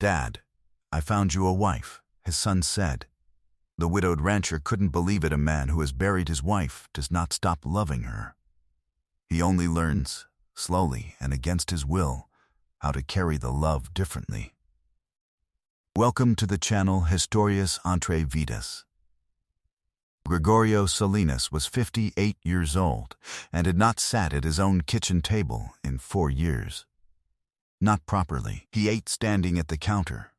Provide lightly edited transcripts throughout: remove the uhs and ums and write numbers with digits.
"Dad, I found you a wife," his son said. The widowed rancher couldn't believe it. A man who has buried his wife does not stop loving her. He only learns, slowly and against his will, how to carry the love differently. Welcome to the channel Historias Entre Vidas. Gregorio Salinas was 58 years old and had not sat at his own kitchen table in 4 years. Not properly. He ate standing at the counter,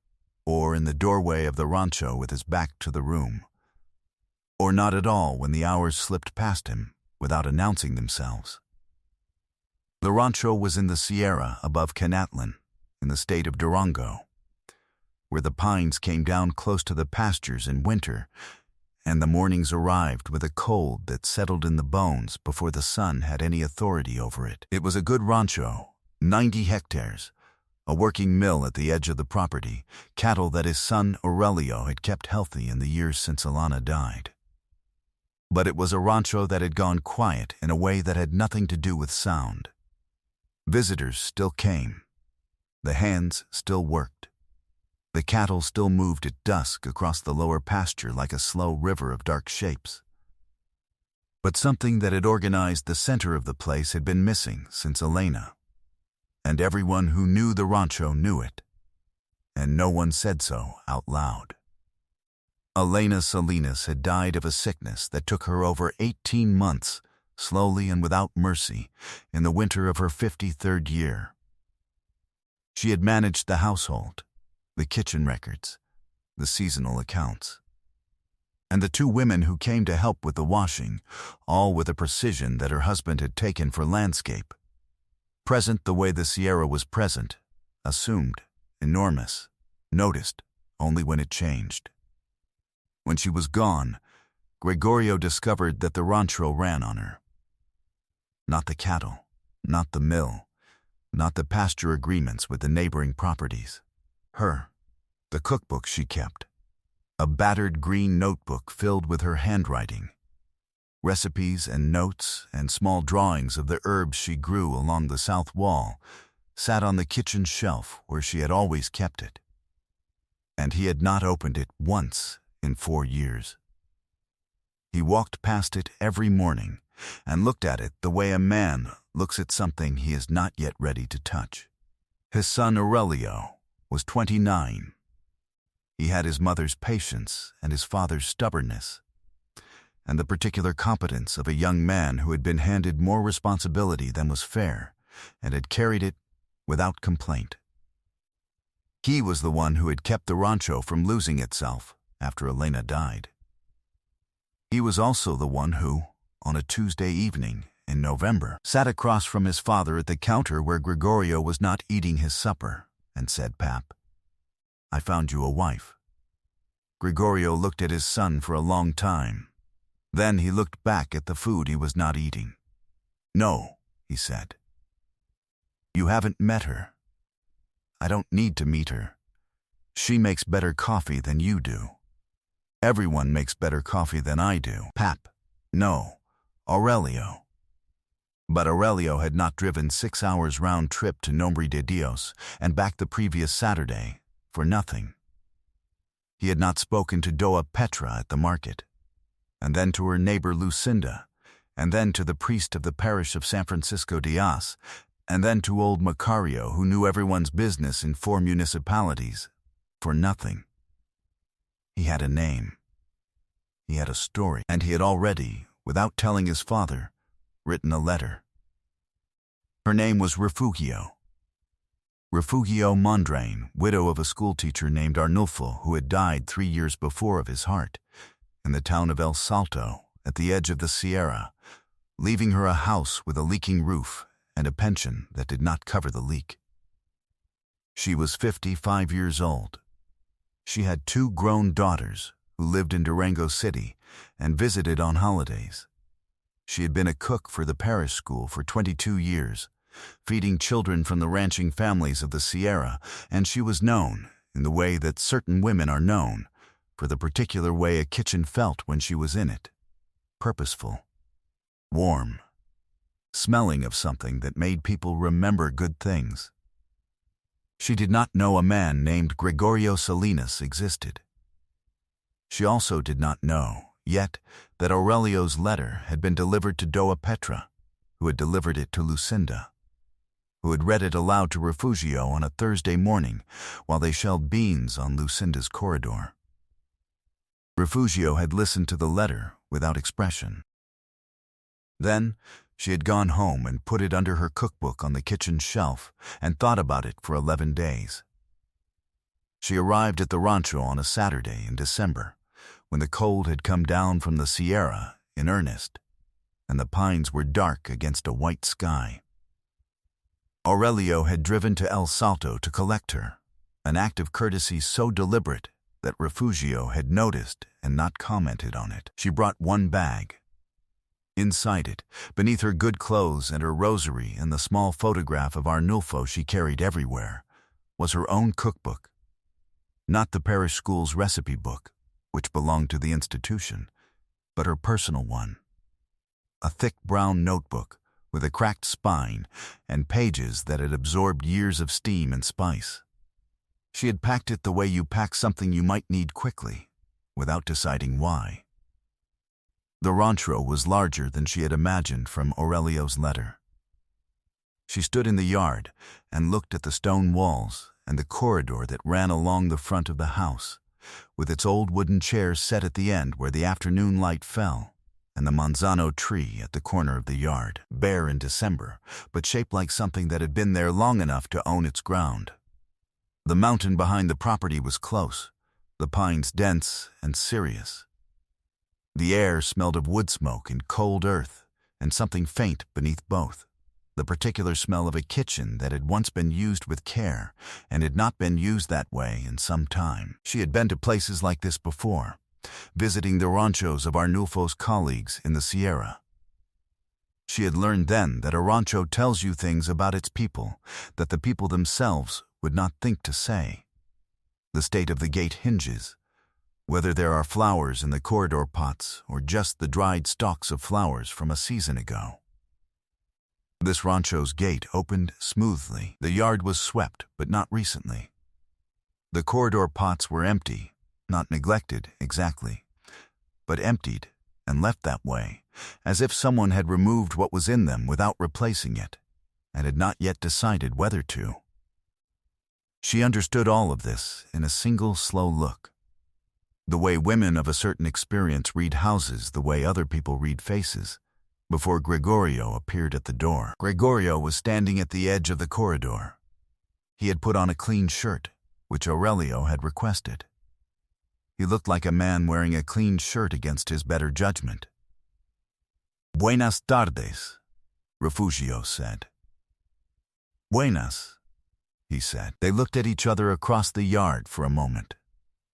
or in the doorway of the rancho with his back to the room, or not at all when the hours slipped past him without announcing themselves. The rancho was in the Sierra above Canatlan, in the state of Durango, where the pines came down close to the pastures in winter, and the mornings arrived with a cold that settled in the bones before the sun had any authority over it. It was a good rancho, 90 hectares, a working mill at the edge of the property, cattle that his son Aurelio had kept healthy in the years since Alana died. But it was a rancho that had gone quiet in a way that had nothing to do with sound. Visitors still came. The hands still worked. The cattle still moved at dusk across the lower pasture like a slow river of dark shapes. But something that had organized the center of the place had been missing since Elena. And everyone who knew the rancho knew it, and no one said so out loud. Elena Salinas had died of a sickness that took her over 18 months, slowly and without mercy, in the winter of her 53rd year. She had managed the household, the kitchen records, the seasonal accounts, and the 2 women who came to help with the washing, all with a precision that her husband had taken for landscape. Present the way the Sierra was present, assumed, enormous, noticed only when it changed. When she was gone, Gregorio discovered that the rancho ran on her. Not the cattle, not the mill, not the pasture agreements with the neighboring properties. Her, the cookbook she kept, a battered green notebook filled with her handwriting, recipes and notes and small drawings of the herbs she grew along the south wall, sat on the kitchen shelf where she had always kept it. And he had not opened it once in 4 years. He walked past it every morning and looked at it the way a man looks at something he is not yet ready to touch. His son Aurelio was 29. He had his mother's patience and his father's stubbornness, and the particular competence of a young man who had been handed more responsibility than was fair and had carried it without complaint. He was the one who had kept the rancho from losing itself after Elena died. He was also the one who, on a Tuesday evening in November, sat across from his father at the counter where Gregorio was not eating his supper and said, "Pap, I found you a wife." Gregorio looked at his son for a long time. Then he looked back at the food he was not eating. "No," he said. "You haven't met her. I don't need to meet her. She makes better coffee than you do. Everyone makes better coffee than I do." "Pap, no, Aurelio." But Aurelio had not driven 6 hours round trip to Nombre de Dios and back the previous Saturday for nothing. He had not spoken to Doa Petra at the market, and then to her neighbor Lucinda, and then to the priest of the parish of San Francisco Diaz, and then to old Macario, who knew everyone's business in 4 municipalities, for nothing. He had a name. He had a story, and he had already, without telling his father, written a letter. Her name was Refugio. Refugio Mondrain, widow of a schoolteacher named Arnulfo, who had died 3 years before of his heart, in the town of El Salto, at the edge of the Sierra, leaving her a house with a leaking roof and a pension that did not cover the leak. She was 55 years old. She had 2 grown daughters who lived in Durango City and visited on holidays. She had been a cook for the parish school for 22 years, feeding children from the ranching families of the Sierra, and she was known, in the way that certain women are known, for the particular way a kitchen felt when she was in it. Purposeful, warm, smelling of something that made people remember good things. She did not know a man named Gregorio Salinas existed. She also did not know, yet, that Aurelio's letter had been delivered to Doa Petra, who had delivered it to Lucinda, who had read it aloud to Refugio on a Thursday morning while they shelled beans on Lucinda's corridor. Refugio had listened to the letter without expression. Then, she had gone home and put it under her cookbook on the kitchen shelf and thought about it for 11 days. She arrived at the rancho on a Saturday in December, when the cold had come down from the Sierra in earnest, and the pines were dark against a white sky. Aurelio had driven to El Salto to collect her, an act of courtesy so deliberate that Refugio had noticed and not commented on it. She brought one bag. Inside it, beneath her good clothes and her rosary and the small photograph of Arnulfo she carried everywhere, was her own cookbook. Not the parish school's recipe book, which belonged to the institution, but her personal one. A thick brown notebook with a cracked spine and pages that had absorbed years of steam and spice. She had packed it the way you pack something you might need quickly, without deciding why. The rancho was larger than she had imagined from Aurelio's letter. She stood in the yard and looked at the stone walls and the corridor that ran along the front of the house, with its old wooden chairs set at the end where the afternoon light fell, and the manzano tree at the corner of the yard, bare in December, but shaped like something that had been there long enough to own its ground. The mountain behind the property was close, the pines dense and serious. The air smelled of wood smoke and cold earth, and something faint beneath both, the particular smell of a kitchen that had once been used with care and had not been used that way in some time. She had been to places like this before, visiting the ranchos of Arnulfo's colleagues in the Sierra. She had learned then that a rancho tells you things about its people that the people themselves would not think to say. The state of the gate hinges, whether there are flowers in the corridor pots or just the dried stalks of flowers from a season ago. This rancho's gate opened smoothly. The yard was swept, but not recently. The corridor pots were empty, not neglected exactly, but emptied and left that way, as if someone had removed what was in them without replacing it, and had not yet decided whether to. She understood all of this in a single slow look. The way women of a certain experience read houses the way other people read faces, before Gregorio appeared at the door. Gregorio was standing at the edge of the corridor. He had put on a clean shirt, which Aurelio had requested. He looked like a man wearing a clean shirt against his better judgment. "Buenas tardes," Refugio said. "Buenas," he said. They looked at each other across the yard for a moment.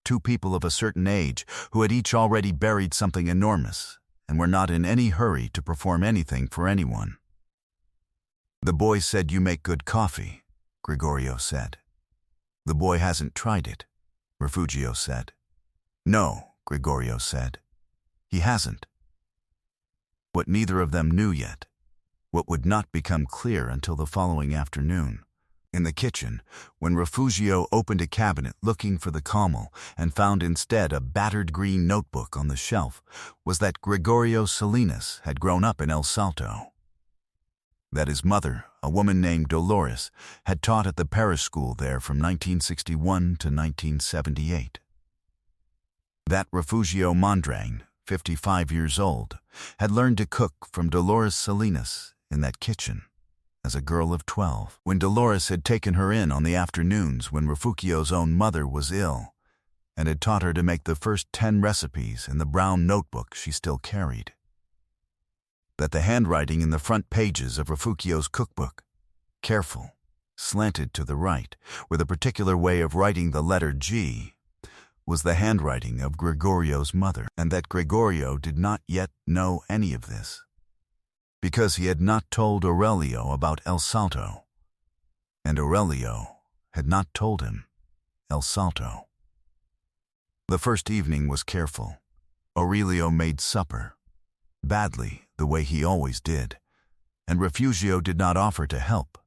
Two people of a certain age who had each already buried something enormous and were not in any hurry to perform anything for anyone. "The boy said you make good coffee," Gregorio said. "The boy hasn't tried it," Refugio said. "No," Gregorio said. "He hasn't." What neither of them knew yet, what would not become clear until the following afternoon, in the kitchen, when Refugio opened a cabinet looking for the cammel and found instead a battered green notebook on the shelf, was that Gregorio Salinas had grown up in El Salto. That his mother, a woman named Dolores, had taught at the parish school there from 1961 to 1978. That Refugio Mondrang, 55 years old, had learned to cook from Dolores Salinas in that kitchen as a girl of 12, when Dolores had taken her in on the afternoons when Refugio's own mother was ill, and had taught her to make the first 10 recipes in the brown notebook she still carried. That the handwriting in the front pages of Refugio's cookbook, careful, slanted to the right, with a particular way of writing the letter G, was the handwriting of Gregorio's mother, and that Gregorio did not yet know any of this, because he had not told Aurelio about El Salto, and Aurelio had not told him El Salto. The first evening was careful. Aurelio made supper, badly, the way he always did, and Refugio did not offer to help,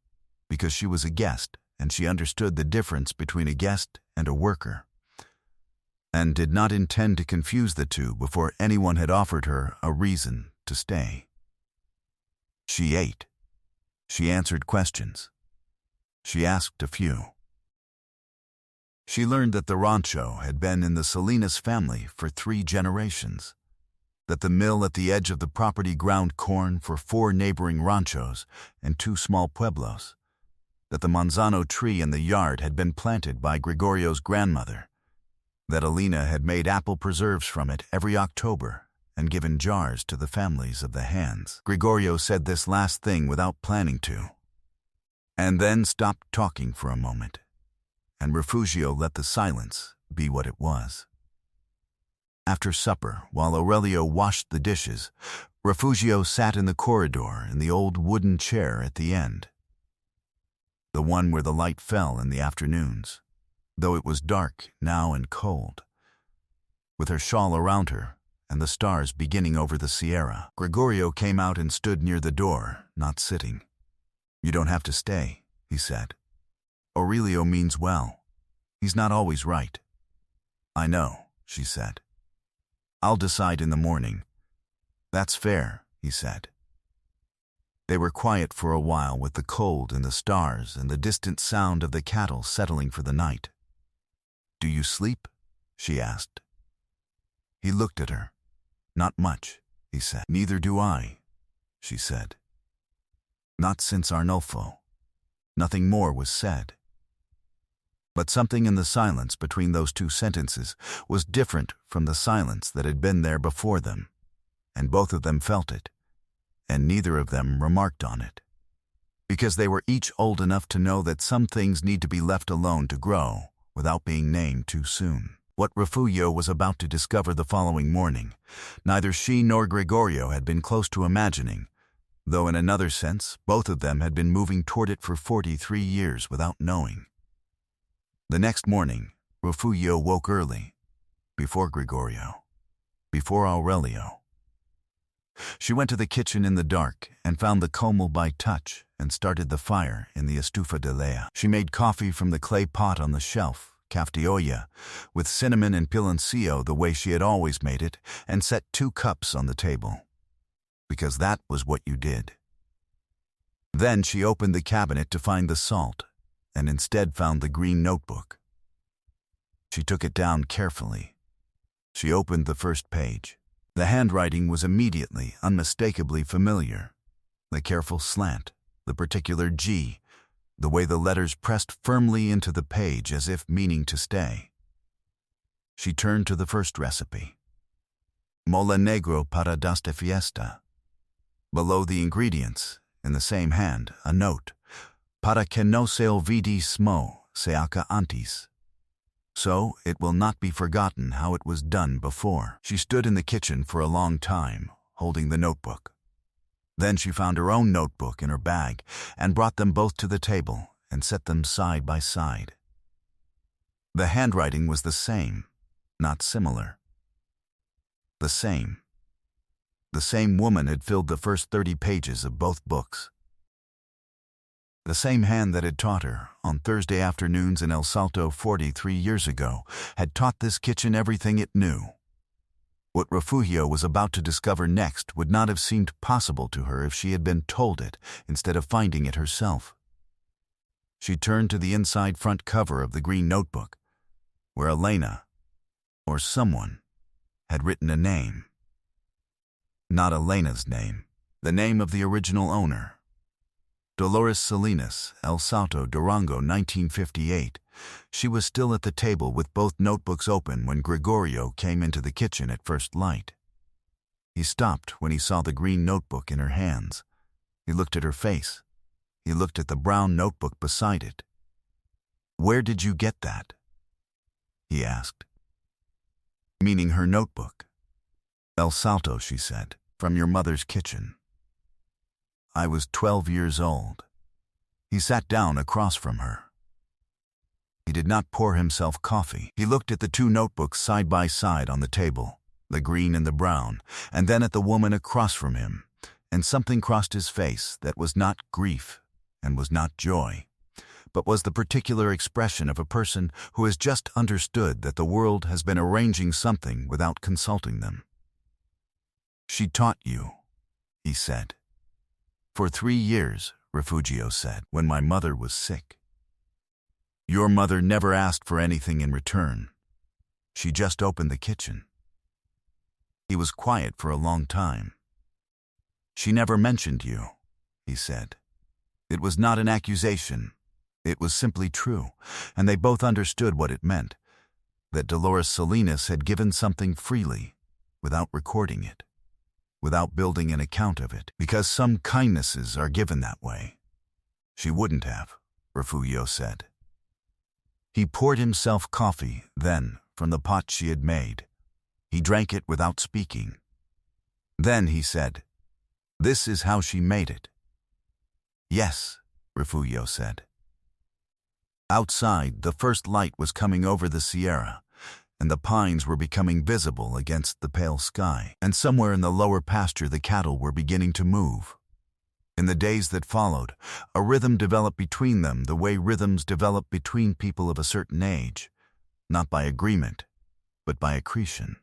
because she was a guest and she understood the difference between a guest and a worker, and did not intend to confuse the two before anyone had offered her a reason to stay. She ate. She answered questions. She asked a few. She learned that the rancho had been in the Salinas family for 3 generations, that the mill at the edge of the property ground corn for 4 neighboring ranchos and 2 small pueblos, that the manzano tree in the yard had been planted by Gregorio's grandmother, that Alina had made apple preserves from it every October and given jars to the families of the hands. Gregorio said this last thing without planning to, and then stopped talking for a moment, and Refugio let the silence be what it was. After supper, while Aurelio washed the dishes, Refugio sat in the corridor in the old wooden chair at the end, the one where the light fell in the afternoons, though it was dark now and cold, with her shawl around her and the stars beginning over the Sierra. Gregorio came out and stood near the door, not sitting. "You don't have to stay," he said. "Aurelio means well. He's not always right." "I know," she said. "I'll decide in the morning." "That's fair," he said. They were quiet for a while with the cold and the stars and the distant sound of the cattle settling for the night. "Do you sleep?" she asked. He looked at her. "Not much," he said. "Neither do I," she said. "Not since Arnulfo." Nothing more was said. But something in the silence between those 2 sentences was different from the silence that had been there before them, and both of them felt it, and neither of them remarked on it, because they were each old enough to know that some things need to be left alone to grow without being named too soon. What Refugio was about to discover the following morning, neither she nor Gregorio had been close to imagining, though in another sense both of them had been moving toward it for 43 years without knowing. The next morning, Refugio woke early, before Gregorio, before Aurelio. She went to the kitchen in the dark and found the comal by touch and started the fire in the estufa de leña. She made coffee from the clay pot on the shelf, cafeteria, with cinnamon and piloncillo the way she had always made it, and set 2 cups on the table, because that was what you did. Then she opened the cabinet to find the salt, and instead found the green notebook. She took it down carefully. She opened the first page. The handwriting was immediately, unmistakably familiar. The careful slant, the particular G, the way the letters pressed firmly into the page as if meaning to stay. She turned to the first recipe. Mole negro para das de fiesta. Below the ingredients, in the same hand, a note. Para que no se olvide smo se haga antes. So it will not be forgotten how it was done before. She stood in the kitchen for a long time, holding the notebook. Then she found her own notebook in her bag and brought them both to the table and set them side by side. The handwriting was the same, not similar. The same. The same woman had filled the first 30 pages of both books. The same hand that had taught her, on Thursday afternoons in El Salto 43 years ago, had taught this kitchen everything it knew. What Refugio was about to discover next would not have seemed possible to her if she had been told it instead of finding it herself. She turned to the inside front cover of the green notebook, where Elena, or someone, had written a name. Not Elena's name, the name of the original owner. Dolores Salinas, El Salto, Durango, 1958. She was still at the table with both notebooks open when Gregorio came into the kitchen at first light. He stopped when he saw the green notebook in her hands. He looked at her face. He looked at the brown notebook beside it. "Where did you get that?" he asked. Meaning her notebook. "El Salto," she said, "from your mother's kitchen." "I was 12 years old." He sat down across from her. He did not pour himself coffee. He looked at the 2 notebooks side by side on the table, the green and the brown, and then at the woman across from him, and something crossed his face that was not grief and was not joy, but was the particular expression of a person who has just understood that the world has been arranging something without consulting them. "She taught you," he said. "For 3 years," Refugio said, "when my mother was sick. Your mother never asked for anything in return. She just opened the kitchen." He was quiet for a long time. "She never mentioned you," he said. It was not an accusation. It was simply true, and they both understood what it meant, that Dolores Salinas had given something freely, without recording it, without building an account of it, because some kindnesses are given that way. She wouldn't have, Refugio said. He poured himself coffee, then, from the pot she had made. He drank it without speaking. Then he said, "This is how she made it." "Yes," Refugio said. Outside, the first light was coming over the Sierra, and the pines were becoming visible against the pale sky, and somewhere in the lower pasture the cattle were beginning to move. In the days that followed, a rhythm developed between them the way rhythms develop between people of a certain age, not by agreement, but by accretion,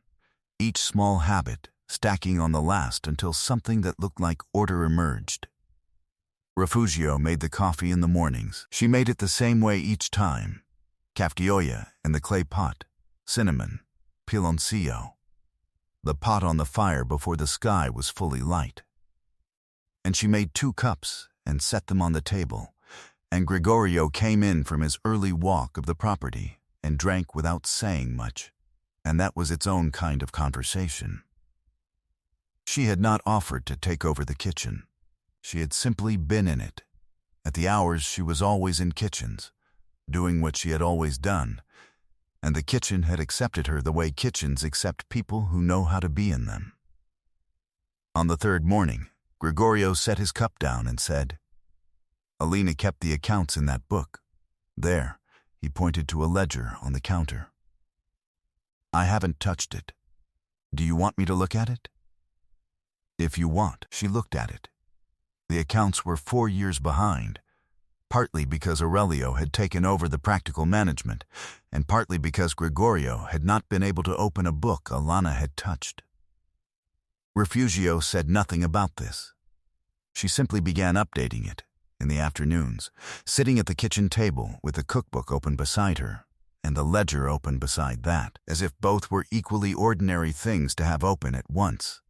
each small habit stacking on the last until something that looked like order emerged. Refugio made the coffee in the mornings. She made it the same way each time. Cafeolla in the clay pot, cinnamon, piloncillo. The pot on the fire before the sky was fully light. And she made 2 cups and set them on the table, and Gregorio came in from his early walk of the property and drank without saying much, and that was its own kind of conversation. She had not offered to take over the kitchen. She had simply been in it. At the hours she was always in kitchens, doing what she had always done, and the kitchen had accepted her the way kitchens accept people who know how to be in them. On the 3rd morning, Gregorio set his cup down and said, "Alina kept the accounts in that book. There," he pointed to a ledger on the counter. "I haven't touched it. Do you want me to look at it?" "If you want." She looked at it. The accounts were 4 years behind, partly because Aurelio had taken over the practical management, and partly because Gregorio had not been able to open a book Alana had touched. Refugio said nothing about this. She simply began updating it, in the afternoons, sitting at the kitchen table with the cookbook open beside her, and the ledger open beside that, as if both were equally ordinary things to have open at once.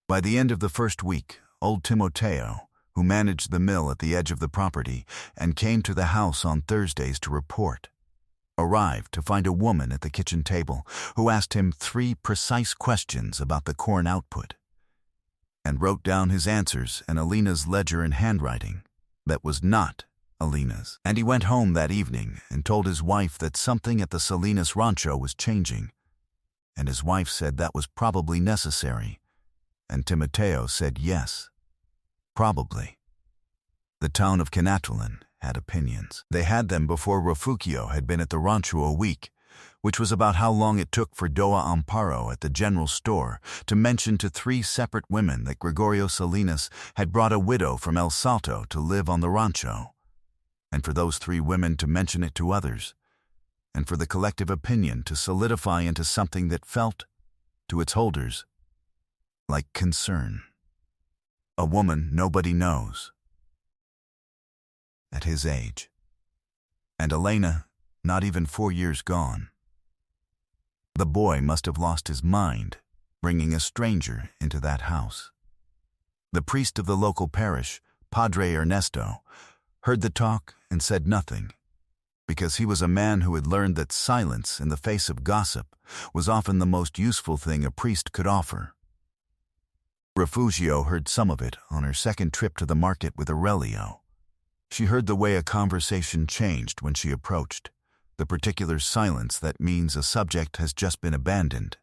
By the end of the first week, old Timoteo, who managed the mill at the edge of the property and came to the house on Thursdays to report, arrived to find a woman at the kitchen table who asked him 3 precise questions about the corn output, and wrote down his answers in Alina's ledger in handwriting that was not Alina's. And he went home that evening and told his wife that something at the Salinas Rancho was changing, and his wife said that was probably necessary, and Timoteo said yes, probably. The town of Canatulan had opinions. They had them before Refugio had been at the rancho a week, which was about how long it took for Doa Amparo at the general store to mention to 3 separate women that Gregorio Salinas had brought a widow from El Salto to live on the rancho, and for those 3 women to mention it to others, and for the collective opinion to solidify into something that felt, to its holders, like concern. A woman nobody knows. At his age. And Elena, not even 4 years gone. The boy must have lost his mind, bringing a stranger into that house. The priest of the local parish, Padre Ernesto, heard the talk and said nothing, because he was a man who had learned that silence in the face of gossip was often the most useful thing a priest could offer. Refugio heard some of it on her second trip to the market with Aurelio. She heard the way a conversation changed when she approached, the particular silence that means a subject has just been abandoned.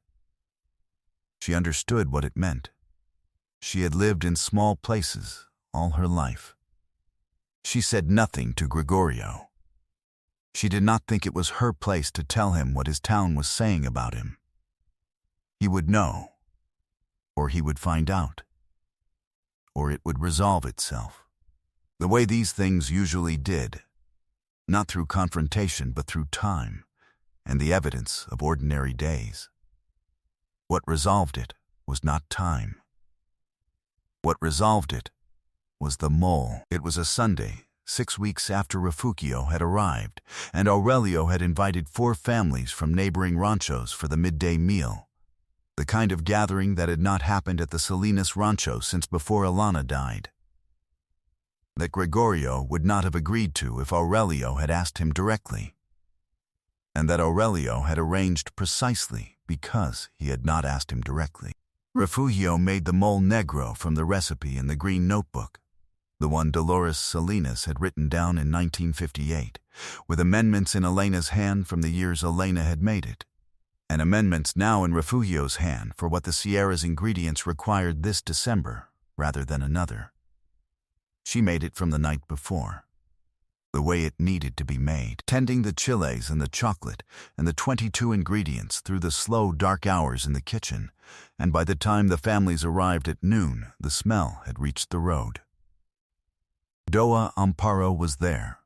She understood what it meant. She had lived in small places all her life. She said nothing to Gregorio. She did not think it was her place to tell him what his town was saying about him. He would know. Or he would find out. Or it would resolve itself. The way these things usually did, not through confrontation but through time and the evidence of ordinary days. What resolved it was not time. What resolved it was the mole. It was a Sunday, 6 weeks after Refugio had arrived, and Aurelio had invited 4 families from neighboring ranchos for the midday meal, the kind of gathering that had not happened at the Salinas rancho since before Ilana died. That Gregorio would not have agreed to if Aurelio had asked him directly, and that Aurelio had arranged precisely because he had not asked him directly. Refugio made the mole negro from the recipe in the green notebook, the one Dolores Salinas had written down in 1958, with amendments in Elena's hand from the years Elena had made it, and amendments now in Refugio's hand for what the Sierra's ingredients required this December rather than another. She made it from the night before, the way it needed to be made, tending the chiles and the chocolate and the 22 ingredients through the slow, dark hours in the kitchen, and by the time the families arrived at noon, the smell had reached the road. Doa Amparo was there.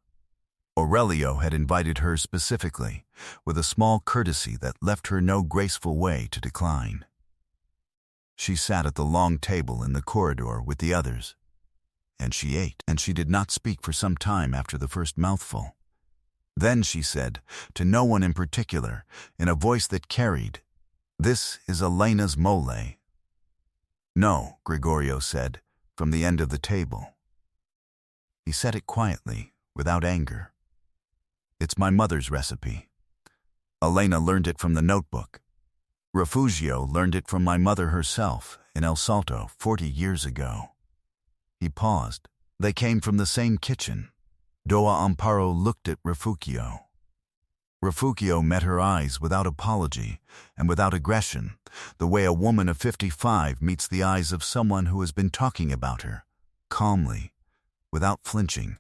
Aurelio had invited her specifically, with a small courtesy that left her no graceful way to decline. She sat at the long table in the corridor with the others, and she ate, and she did not speak for some time after the first mouthful. Then she said, to no one in particular, in a voice that carried, "This is Elena's mole." "No," Gregorio said, from the end of the table. He said it quietly, without anger. "It's my mother's recipe. Elena learned it from the notebook. Refugio learned it from my mother herself in El Salto 40 years ago." He paused. They came from the same kitchen. Doa Amparo looked at Refugio. Refugio met her eyes without apology and without aggression, the way a woman of 55 meets the eyes of someone who has been talking about her, calmly, without flinching,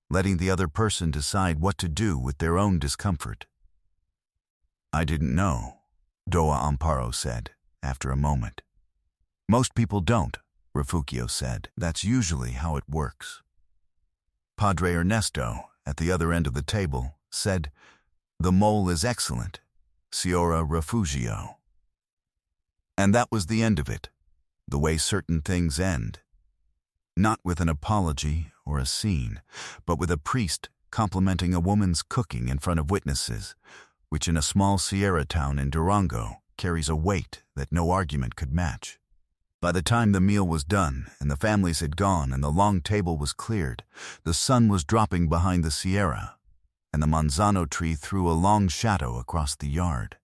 letting the other person decide what to do with their own discomfort. "I didn't know," Doa Amparo said, after a moment. "Most people don't," Refugio said. "That's usually how it works." Padre Ernesto, at the other end of the table, said, "The mole is excellent, Signora Refugio." And that was the end of it, the way certain things end. Not with an apology or a scene, but with a priest complimenting a woman's cooking in front of witnesses, which in a small Sierra town in Durango carries a weight that no argument could match. By the time the meal was done and the families had gone and the long table was cleared, the sun was dropping behind the Sierra, and the manzano tree threw a long shadow across the yard.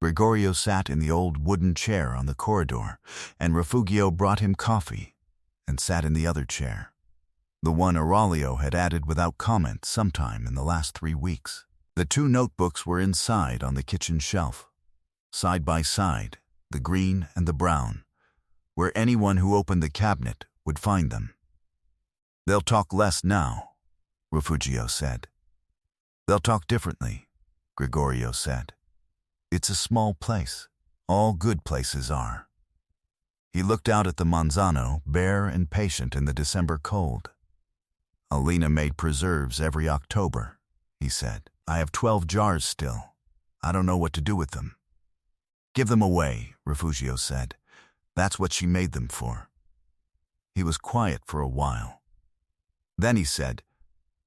Gregorio sat in the old wooden chair on the corridor, and Refugio brought him coffee and sat in the other chair, the one Aurelio had added without comment sometime in the last 3 weeks. The 2 notebooks were inside on the kitchen shelf, side by side, the green and the brown, where anyone who opened the cabinet would find them. "They'll talk less now," Refugio said. "They'll talk differently," Gregorio said. "It's a small place. All good places are." He looked out at the manzano, bare and patient in the December cold. "Elena made preserves every October," he said. "I have 12 jars still. I don't know what to do with them." "Give them away," Refugio said. "That's what she made them for." He was quiet for a while. Then he said,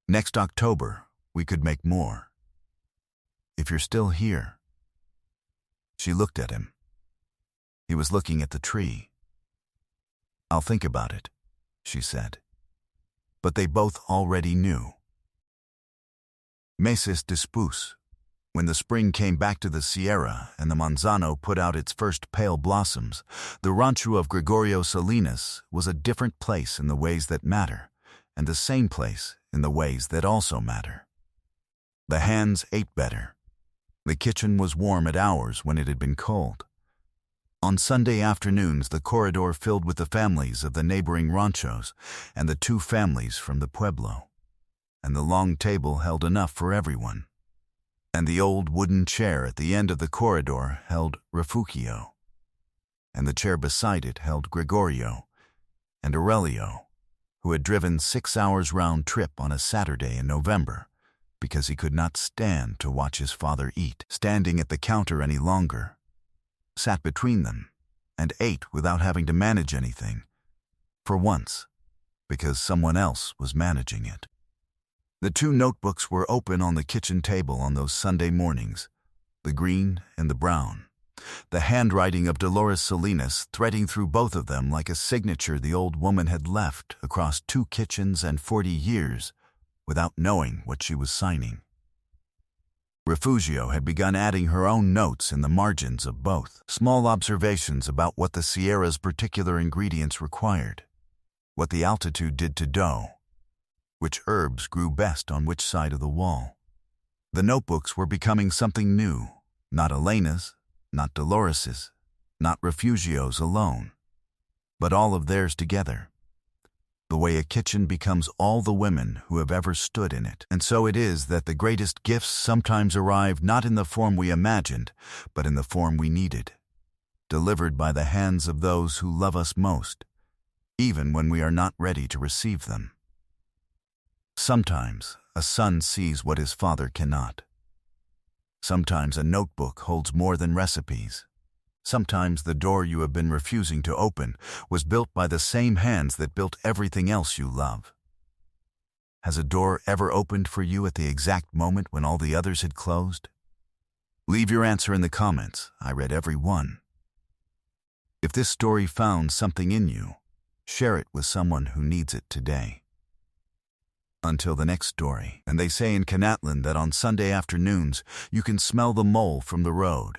"Next October, we could make more. If you're still here." She looked at him. He was looking at the tree. "I'll think about it," she said. But they both already knew. Meses después, when the spring came back to the Sierra and the manzano put out its first pale blossoms, the rancho of Gregorio Salinas was a different place in the ways that matter, and the same place in the ways that also matter. The hands ate better. The kitchen was warm at hours when it had been cold. On Sunday afternoons, the corridor filled with the families of the neighboring ranchos and the 2 families from the pueblo, and the long table held enough for everyone. And the old wooden chair at the end of the corridor held Refugio, and the chair beside it held Gregorio and Aurelio, who had driven 6 hours round trip on a Saturday in November because he could not stand to watch his father eat, standing at the counter any longer, sat between them, and ate without having to manage anything, for once, because someone else was managing it. The 2 notebooks were open on the kitchen table on those Sunday mornings, the green and the brown, the handwriting of Dolores Salinas threading through both of them like a signature the old woman had left across 2 kitchens and 40 years without knowing what she was signing. Refugio had begun adding her own notes in the margins of both, small observations about what the Sierra's particular ingredients required, what the altitude did to dough, which herbs grew best on which side of the wall. The notebooks were becoming something new, not Elena's, not Dolores's, not Refugio's alone, but all of theirs together. The way a kitchen becomes all the women who have ever stood in it. And so it is that the greatest gifts sometimes arrive not in the form we imagined, but in the form we needed, delivered by the hands of those who love us most, even when we are not ready to receive them. Sometimes a son sees what his father cannot. Sometimes a notebook holds more than recipes. Sometimes the door you have been refusing to open was built by the same hands that built everything else you love. Has a door ever opened for you at the exact moment when all the others had closed? Leave your answer in the comments. I read every one. If this story found something in you, share it with someone who needs it today. Until the next story. And they say in Canatlan that on Sunday afternoons you can smell the mole from the road,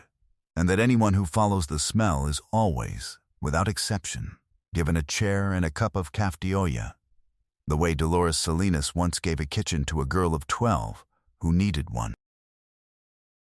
and that anyone who follows the smell is always, without exception, given a chair and a cup of cafeteria, the way Dolores Salinas once gave a kitchen to a girl of 12 who needed one.